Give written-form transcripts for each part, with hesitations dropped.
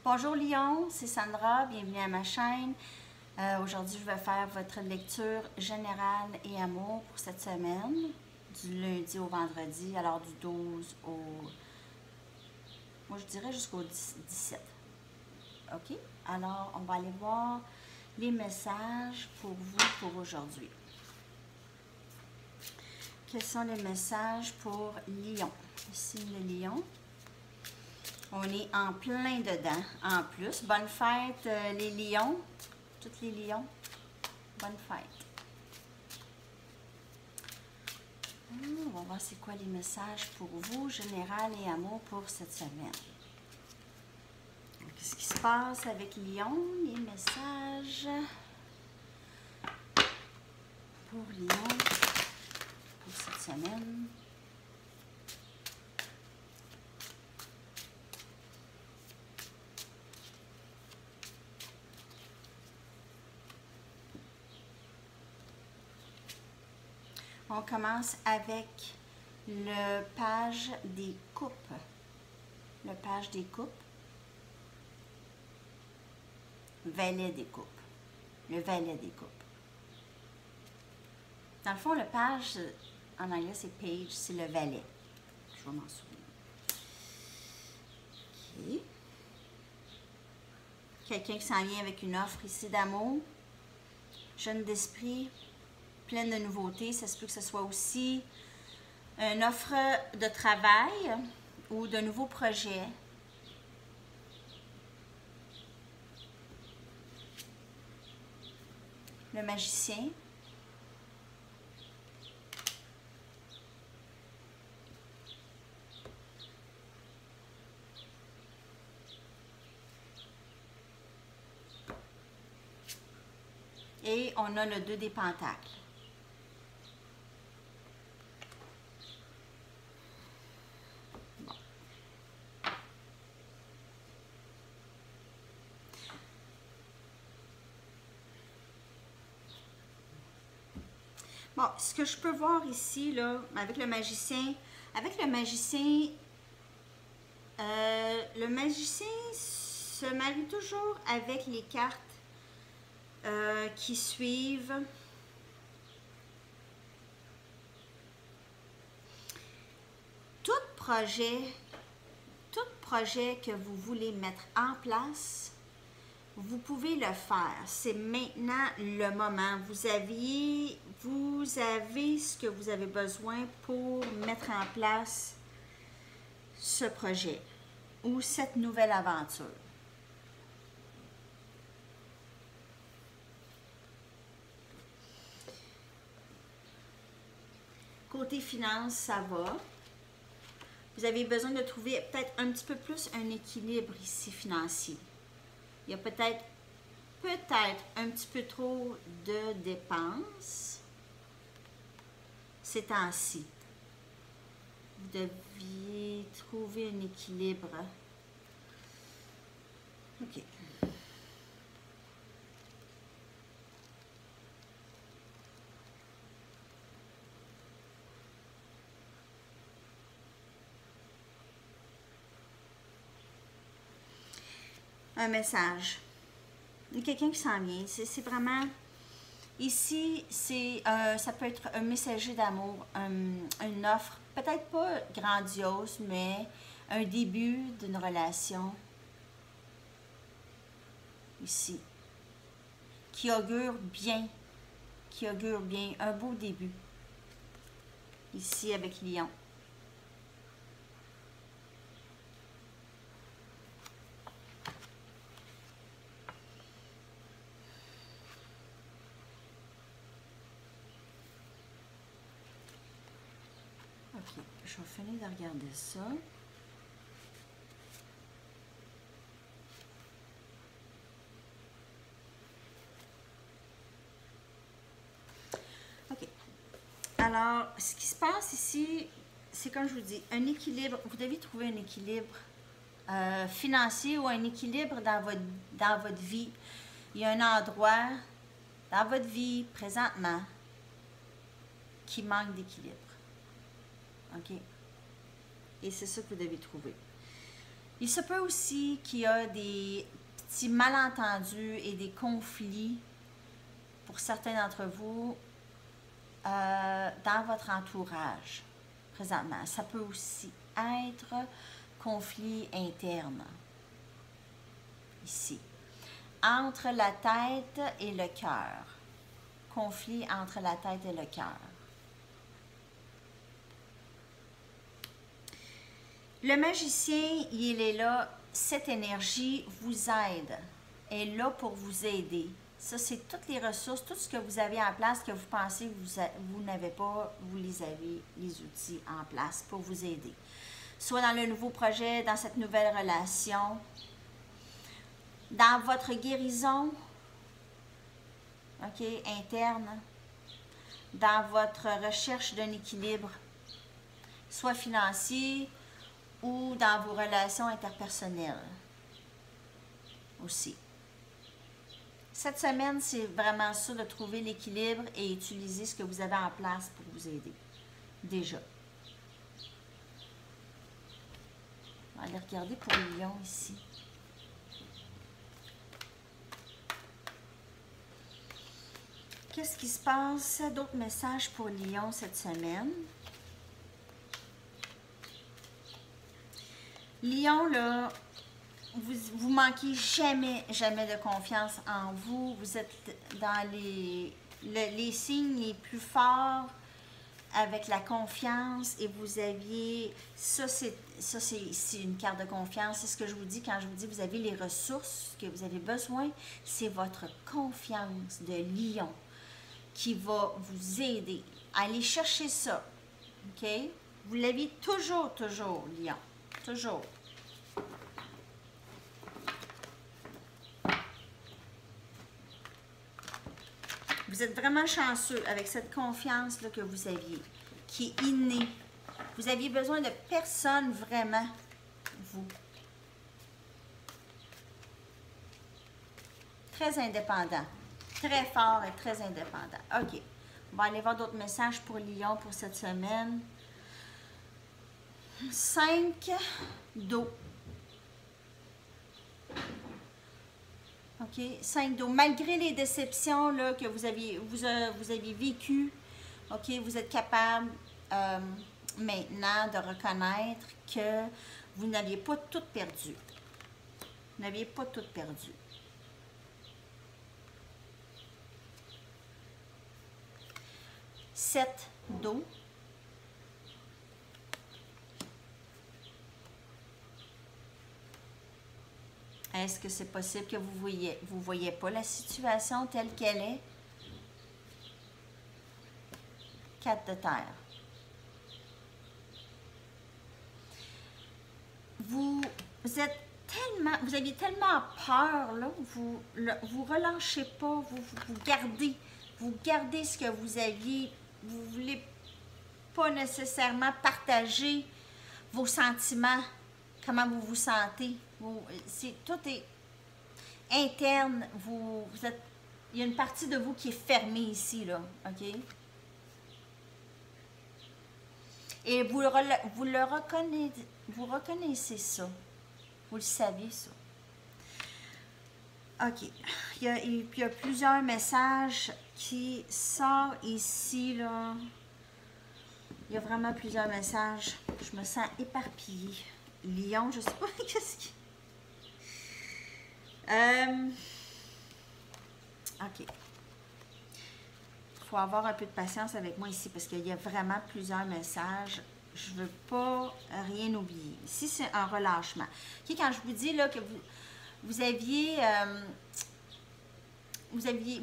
Bonjour Lion, c'est Sandra, bienvenue à ma chaîne. Aujourd'hui, je vais faire votre lecture générale et amour pour cette semaine, du lundi au vendredi, alors du 12 au... moi je dirais jusqu'au 17. OK? Alors, on va aller voir les messages pour vous pour aujourd'hui. Quels sont les messages pour Lion? Ici le Lion. On est en plein dedans, en plus. Bonne fête, les lions. Toutes les lions. Bonne fête. On va voir c'est quoi les messages pour vous, général et amour, pour cette semaine. Qu'est-ce qui se passe avec Lion? Les messages pour Lion pour cette semaine. On commence avec le page des coupes. Le page des coupes. Valet des coupes. Le valet des coupes. Dans le fond, le page, en anglais, c'est page, c'est le valet. Je vais m'en souvenir. OK. Quelqu'un qui s'en vient avec une offre ici d'amour. Jeune d'esprit. Pleine de nouveautés, ça se peut que ce soit aussi une offre de travail ou de nouveaux projets. Le magicien. Et on a le 2 des pentacles. Bon, ce que je peux voir ici, là, avec le magicien le magicien se marie toujours avec les cartes qui suivent. Tout projet que vous voulez mettre en place, vous pouvez le faire. C'est maintenant le moment. Vous avez ce que vous avez besoin pour mettre en place ce projet ou cette nouvelle aventure. Côté finance, ça va. Vous avez besoin de trouver peut-être un petit peu plus un équilibre ici financier. Il y a peut-être un petit peu trop de dépenses ces temps-ci. Vous deviez trouver un équilibre. OK. Un message. Il y a quelqu'un qui s'en vient. C'est vraiment... Ici, ça peut être un messager d'amour, une offre, peut-être pas grandiose, mais un début d'une relation. Ici. Qui augure bien, un beau début. Ici, avec Lion. OK, je vais finir de regarder ça. OK. Alors, ce qui se passe ici, c'est comme je vous dis, un équilibre. Vous devez trouver un équilibre financier ou un équilibre dans votre vie. Il y a un endroit dans votre vie présentement qui manque d'équilibre. OK? Et c'est ça que vous devez trouver. Il se peut aussi qu'il y a des petits malentendus et des conflits pour certains d'entre vous dans votre entourage présentement. Ça peut aussi être conflit interne ici. Entre la tête et le cœur. Conflit entre la tête et le cœur. Le magicien, il est là. Cette énergie vous aide. Est là pour vous aider. Ça, c'est toutes les ressources, tout ce que vous avez en place, que vous pensez que vous n'avez pas, vous les avez, les outils en place pour vous aider. Soit dans le nouveau projet, dans cette nouvelle relation, dans votre guérison, OK, interne, dans votre recherche d'un équilibre, soit financier ou dans vos relations interpersonnelles aussi. Cette semaine, c'est vraiment ça, de trouver l'équilibre et utiliser ce que vous avez en place pour vous aider. Déjà. On va aller regarder pour les lions ici. Qu'est-ce qui se passe? D'autres messages pour Lion cette semaine. Lion, là, vous manquez jamais de confiance en vous. Vous êtes dans les signes les plus forts avec la confiance et vous aviez... Ça, c'est une carte de confiance. C'est ce que je vous dis quand je vous dis que vous avez les ressources que vous avez besoin. C'est votre confiance de Lion qui va vous aider. Allez chercher ça. OK? Vous l'avez toujours, Lion. Toujours. Vous êtes vraiment chanceux avec cette confiance-là que vous aviez, qui est innée. Vous aviez besoin de personne vraiment, vous. Très indépendant. Très fort et très indépendant. OK. On va aller voir d'autres messages pour Lion pour cette semaine. 5 d'eau. OK? 5 d'eau. Malgré les déceptions là, que vous aviez vécues, OK, vous êtes capable maintenant de reconnaître que vous n'aviez pas tout perdu. Vous n'aviez pas tout perdu. Sept d'eau. Est-ce que c'est possible que vous voyez pas la situation telle qu'elle est? 4 de terre. Vous aviez tellement peur, là, vous relâchez pas, vous gardez ce que vous aviez, vous voulez pas nécessairement partager vos sentiments, comment vous vous sentez. Tout est interne, il y a une partie de vous qui est fermée ici, là, OK? Et vous reconnaissez ça. Vous le savez, ça. OK. Il y a plusieurs messages qui sortent ici, là. Il y a vraiment plusieurs messages. Je me sens éparpillée. Lion, je sais pas qu'est-ce qui... OK. Il faut avoir un peu de patience avec moi ici parce qu'il y a vraiment plusieurs messages. Je ne veux pas rien oublier. Ici, c'est un relâchement. Okay, quand je vous dis là, que vous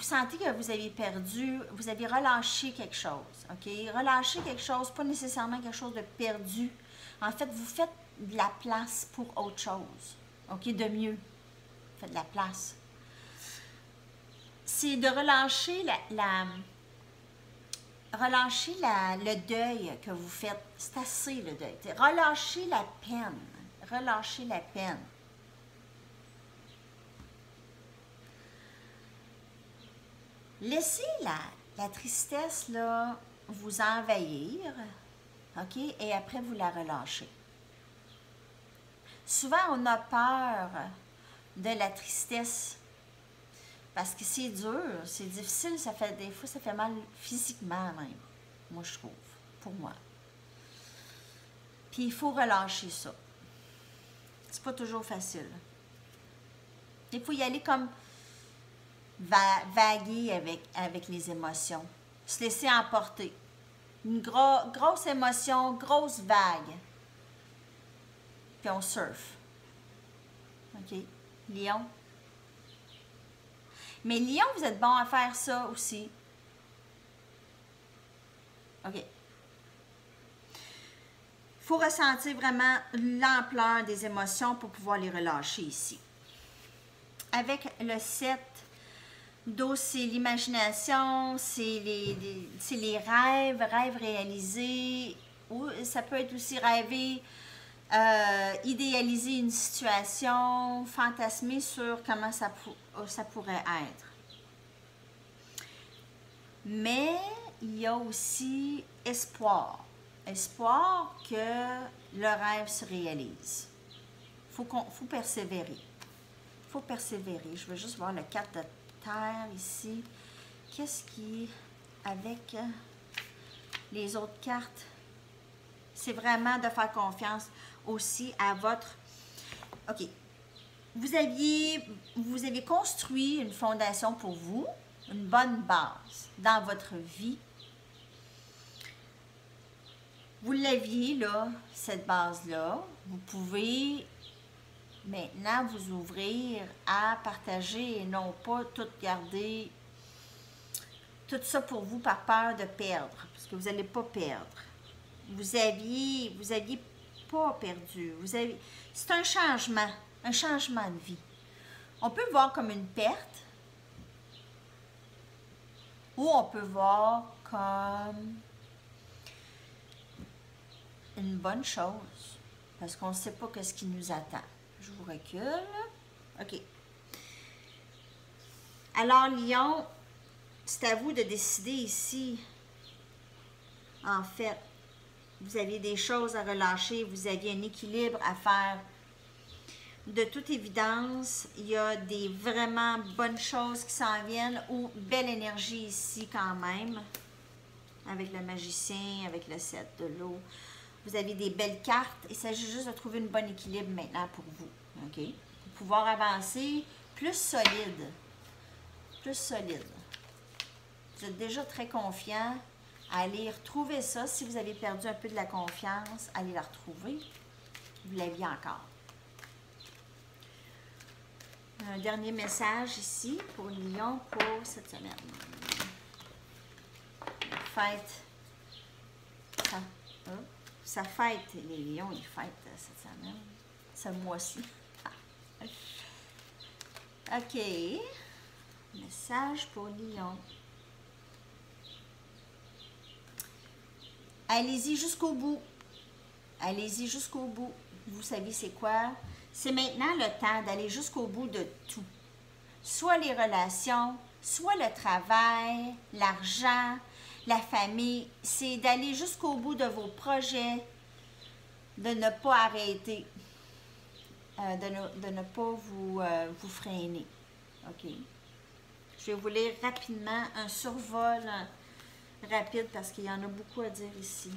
sentez que vous avez perdu, vous avez relâché quelque chose. OK? Relâcher quelque chose, pas nécessairement quelque chose de perdu. En fait, vous faites de la place pour autre chose. OK? De mieux. Vous faites de la place. C'est de relâcher le deuil que vous faites. C'est assez, le deuil. Relâchez la peine. Relâchez la peine. Laissez la tristesse là, vous envahir, OK? Et après, vous la relâchez. Souvent, on a peur de la tristesse parce que c'est dur, c'est difficile, ça fait des fois, ça fait mal physiquement même, moi je trouve, pour moi. Puis il faut relâcher ça. C'est pas toujours facile. Il faut y aller comme vaguer avec les émotions, se laisser emporter. Une grosse émotion, grosse vague. Puis on surfe. OK? Lion. Mais Lion, vous êtes bon à faire ça aussi. OK. Il faut ressentir vraiment l'ampleur des émotions pour pouvoir les relâcher ici. Avec le 7 d'eau, c'est l'imagination, c'est les rêves réalisés. Ou ça peut être aussi rêver, idéaliser une situation, fantasmer sur comment ça pourrait être. Mais il y a aussi espoir. Espoir que le rêve se réalise. Faut persévérer. Il faut persévérer. Je veux juste voir le 4 de terre ici. Qu'est-ce qui, avec les autres cartes, c'est vraiment de faire confiance aussi à votre... OK. Vous aviez construit une fondation pour vous, une bonne base dans votre vie. Vous l'aviez, là, cette base-là. Vous pouvez maintenant vous ouvrir à partager et non pas tout garder, tout ça pour vous par peur de perdre, parce que vous n'allez pas perdre. Vous aviez pas perdu. C'est un changement de vie. On peut voir comme une perte ou on peut voir comme une bonne chose, parce qu'on ne sait pas ce qui nous attend. Je vous recule. OK. Alors, Lion, c'est à vous de décider ici. En fait, vous aviez des choses à relâcher, vous aviez un équilibre à faire. De toute évidence, il y a des vraiment bonnes choses qui s'en viennent ou belle énergie ici quand même, avec le magicien, avec le 7 de l'eau. Vous avez des belles cartes. Il s'agit juste de trouver un bon équilibre maintenant pour vous. OK? Pour pouvoir avancer plus solide. Plus solide. Vous êtes déjà très confiant. Allez retrouver ça. Si vous avez perdu un peu de la confiance, allez la retrouver. Vous l'aviez encore. Un dernier message ici pour Lion pour cette semaine. Fête. Ça fête, les lions, ils fêtent cette semaine, ce mois-ci. OK. Message pour Lion. Allez-y jusqu'au bout. Allez-y jusqu'au bout. Vous savez c'est quoi? C'est maintenant le temps d'aller jusqu'au bout de tout. Soit les relations, soit le travail, l'argent, la famille, c'est d'aller jusqu'au bout de vos projets, de ne pas arrêter, de ne pas vous freiner. OK? Je vais vous lire rapidement un survol rapide parce qu'il y en a beaucoup à dire ici.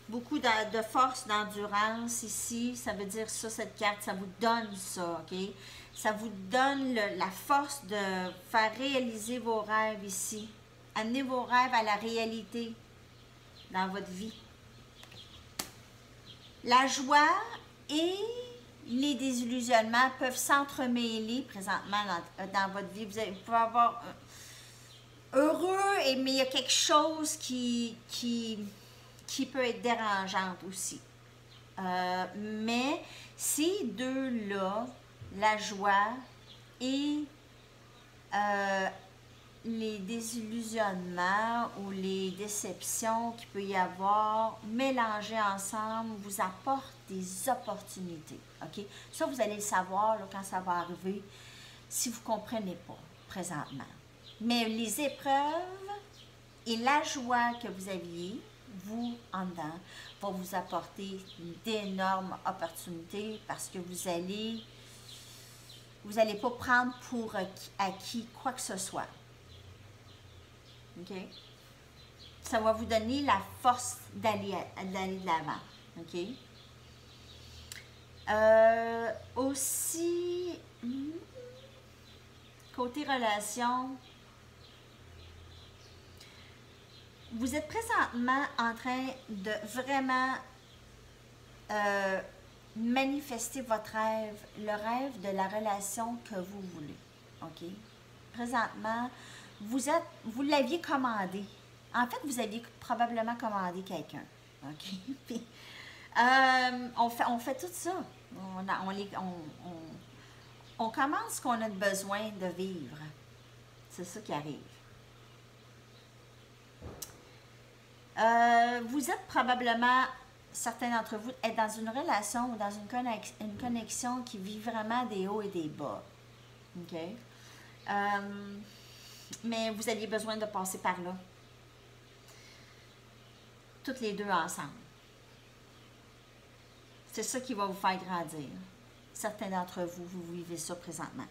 Beaucoup de force, d'endurance ici, ça veut dire ça, cette carte, ça vous donne ça, OK? Ça vous donne la force de faire réaliser vos rêves ici. Amenez vos rêves à la réalité dans votre vie. La joie et les désillusionnements peuvent s'entremêler présentement dans votre vie. Vous pouvez avoir heureux, mais il y a quelque chose qui peut être dérangeante aussi. Mais ces deux-là, la joie et les désillusionnements ou les déceptions qu'il peut y avoir mélangées ensemble vous apportent des opportunités. OK? Ça, vous allez le savoir là, quand ça va arriver, si vous ne comprenez pas présentement. Mais les épreuves Et la joie que vous aviez, vous, en dedans, va vous apporter d'énormes opportunités parce que vous allez pas prendre pour acquis quoi que ce soit. OK? Ça va vous donner la force d'aller de l'avant. OK? Aussi, côté relation, vous êtes présentement en train de vraiment manifester votre rêve, le rêve de la relation que vous voulez. OK? Présentement, vous l'aviez commandé. En fait, vous aviez probablement commandé quelqu'un. OK? Puis, on fait tout ça. On commence ce qu'on a besoin de vivre. C'est ça qui arrive. Vous êtes probablement, certains d'entre vous, être dans une relation ou dans une connexion qui vit vraiment des hauts et des bas. OK? Mais vous aviez besoin de passer par là. Toutes les deux ensemble. C'est ça qui va vous faire grandir. Certains d'entre vous, vous vivez ça présentement.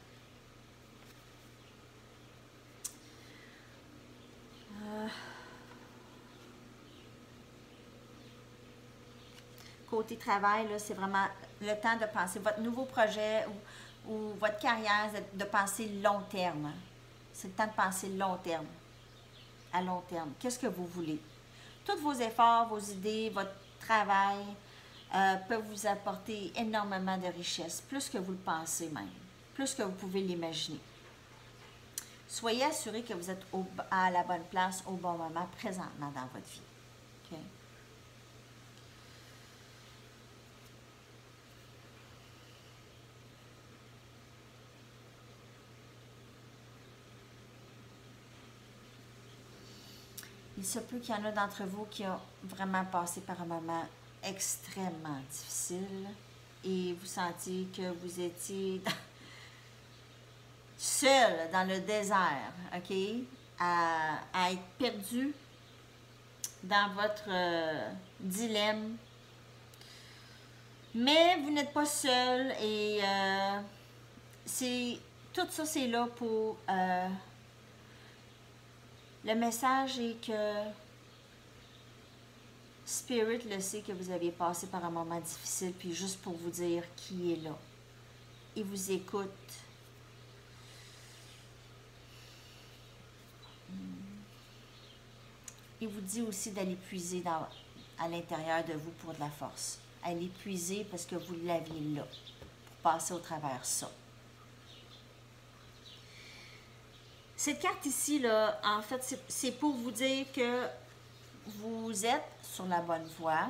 Côté travail, c'est vraiment le temps de penser votre nouveau projet ou votre carrière, de penser long terme. C'est le temps de penser long terme. À long terme. Qu'est-ce que vous voulez? Tous vos efforts, vos idées, votre travail peuvent vous apporter énormément de richesse, plus que vous le pensez même, plus que vous pouvez l'imaginer. Soyez assurés que vous êtes à la bonne place au bon moment présentement dans votre vie. OK? Il se peut qu'il y en a d'entre vous qui ont vraiment passé par un moment extrêmement difficile et vous sentiez que vous étiez seul dans le désert, OK? À être perdu dans votre dilemme. Mais vous n'êtes pas seul et tout ça, c'est là pour... le message est que Spirit le sait que vous avez passé par un moment difficile, puis juste pour vous dire qui est là. Il vous écoute. Il vous dit aussi d'aller puiser à l'intérieur de vous pour de la force. Allez puiser parce que vous l'aviez là, pour passer au travers ça. Cette carte ici, là, en fait, c'est pour vous dire que vous êtes sur la bonne voie,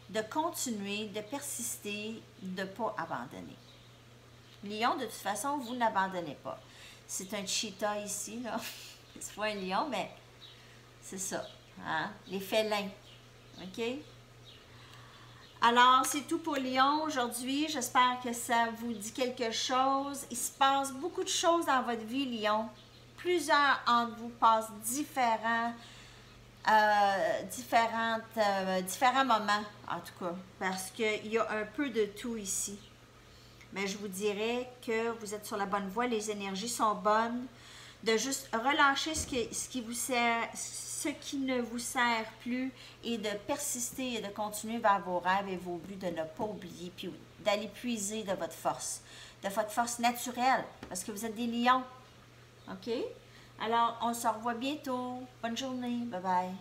de continuer, de persister, de ne pas abandonner. Lion, de toute façon, vous n'abandonnez pas. C'est un cheetah ici, là. C'est pas un lion, mais c'est ça. Hein? Les félins. OK? Alors, c'est tout pour Lion aujourd'hui. J'espère que ça vous dit quelque chose. Il se passe beaucoup de choses dans votre vie, Lion. Plusieurs d'entre vous passent différents moments, en tout cas, parce qu'il y a un peu de tout ici. Mais je vous dirais que vous êtes sur la bonne voie, les énergies sont bonnes, de juste relâcher ce qui ne vous sert plus et de persister et de continuer vers vos rêves et vos buts, de ne pas oublier, puis d'aller puiser de votre force naturelle, parce que vous êtes des lions. OK? Alors, on se revoit bientôt. Bonne journée. Bye bye.